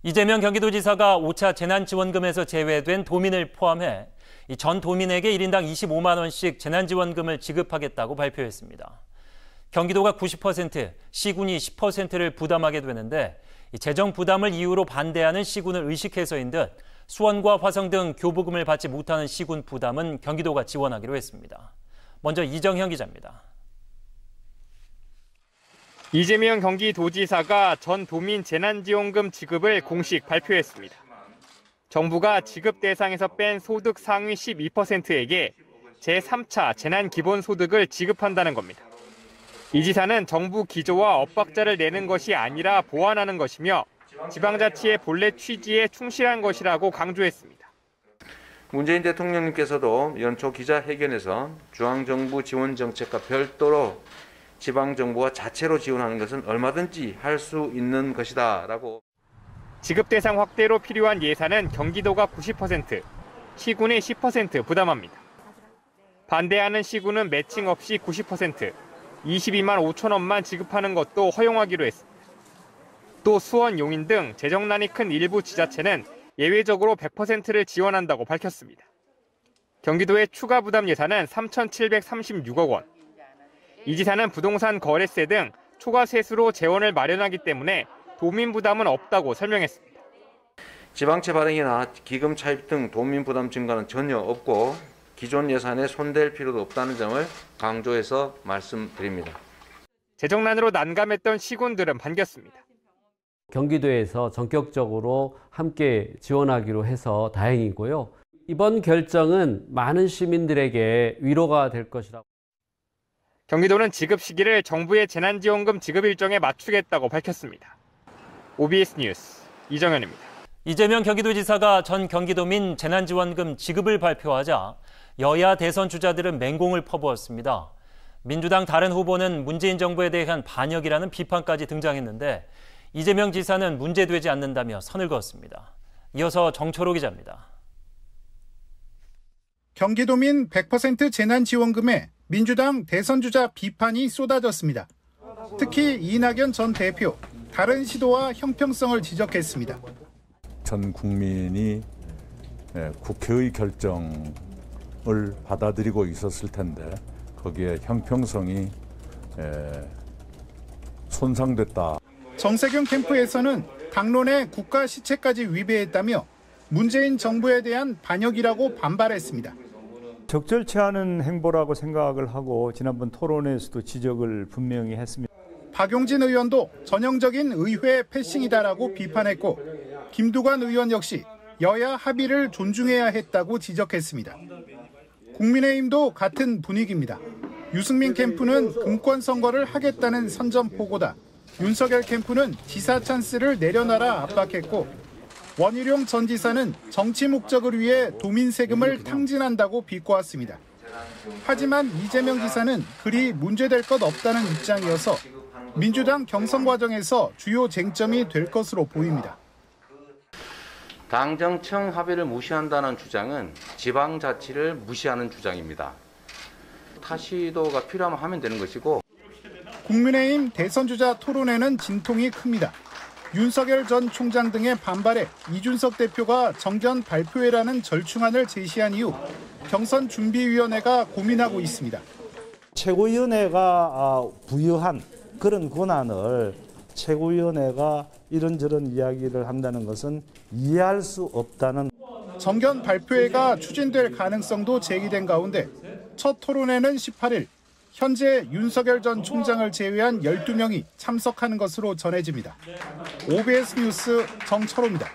이재명 경기도지사가 5차 재난지원금에서 제외된 도민을 포함해 전 도민에게 1인당 25만 원씩 재난지원금을 지급하겠다고 발표했습니다. 경기도가 90%, 시군이 10%를 부담하게 되는데 재정 부담을 이유로 반대하는 시군을 의식해서인 듯 수원과 화성 등 교부금을 받지 못하는 시군 부담은 경기도가 지원하기로 했습니다. 먼저 이정현 기자입니다. 이재명 경기도지사가 전 도민 재난지원금 지급을 공식 발표했습니다. 정부가 지급 대상에서 뺀 소득 상위 12%에게 제3차 재난기본소득을 지급한다는 겁니다. 이 지사는 정부 기조와 엇박자를 내는 것이 아니라 보완하는 것이며 지방자치의 본래 취지에 충실한 것이라고 강조했습니다. 문재인 대통령님께서도 연초 기자회견에서 중앙정부 지원 정책과 별도로 지방정부가 자체로 지원하는 것은 얼마든지 할 수 있는 것이다라고. 지급 대상 확대로 필요한 예산은 경기도가 90%, 시군이 10% 부담합니다. 반대하는 시군은 매칭 없이 90%, 22만 5천 원만 지급하는 것도 허용하기로 했습니다. 또 수원, 용인 등 재정난이 큰 일부 지자체는 예외적으로 100%를 지원한다고 밝혔습니다. 경기도의 추가 부담 예산은 3,736억 원. 이 지사는 부동산 거래세 등 초과 세수로 재원을 마련하기 때문에 도민 부담은 없다고 설명했습니다. 지방채 발행이나 기금 차입 등 도민 부담 증가는 전혀 없고 기존 예산에 손댈 필요도 없다는 점을 강조해서 말씀드립니다. 재정난으로 난감했던 시군들은 반겼습니다. 경기도에서 전격적으로 함께 지원하기로 해서 다행이고요. 이번 결정은 많은 시민들에게 위로가 될 것이라고. 경기도는 지급 시기를 정부의 재난지원금 지급 일정에 맞추겠다고 밝혔습니다. OBS 뉴스 이정현입니다. 이재명 경기도지사가 전 경기도민 재난지원금 지급을 발표하자 여야 대선 주자들은 맹공을 퍼부었습니다. 민주당 다른 후보는 문재인 정부에 대한 반역이라는 비판까지 등장했는데 이재명 지사는 문제되지 않는다며 선을 그었습니다. 이어서 정철호 기자입니다. 경기도민 100% 재난지원금에 민주당 대선 주자 비판이 쏟아졌습니다. 특히 이낙연 전 대표, 다른 시도와 형평성을 지적했습니다. 전 국민이 국회의 결정을 받아들이고 있었을 텐데 거기에 형평성이 손상됐다. 정세균 캠프에서는 당론의 국가 시체까지 위배했다며 문재인 정부에 대한 반역이라고 반발했습니다. 적절치 않은 행보라고 생각을 하고 지난번 토론회에서도 지적을 분명히 했습니다. 박용진 의원도 전형적인 의회 패싱이다라고 비판했고 김두관 의원 역시 여야 합의를 존중해야 했다고 지적했습니다. 국민의힘도 같은 분위기입니다. 유승민 캠프는 금권 선거를 하겠다는 선전포고다. 윤석열 캠프는 지사 찬스를 내려놔라 압박했고 원희룡 전 지사는 정치 목적을 위해 도민 세금을 탕진한다고 비꼬았습니다. 하지만 이재명 지사는 그리 문제될 것 없다는 입장이어서 민주당 경선 과정에서 주요 쟁점이 될 것으로 보입니다. 당정청 합의를 무시한다는 주장은 지방자치를 무시하는 주장입니다. 타시도가 필요하면 하면 되는 것이고. 국민의힘 대선주자 토론회는 진통이 큽니다. 윤석열 전 총장 등의 반발에 이준석 대표가 정견 발표회라는 절충안을 제시한 이후 경선준비위원회가 고민하고 있습니다. 최고위원회가 부여한 그런 권한을 최고위원회가 이런저런 이야기를 한다는 것은 이해할 수 없다는. 정견 발표회가 추진될 가능성도 제기된 가운데 첫 토론회는 18일 현재 윤석열 전 총장을 제외한 12명이 참석하는 것으로 전해집니다. OBS 뉴스 정철호입니다.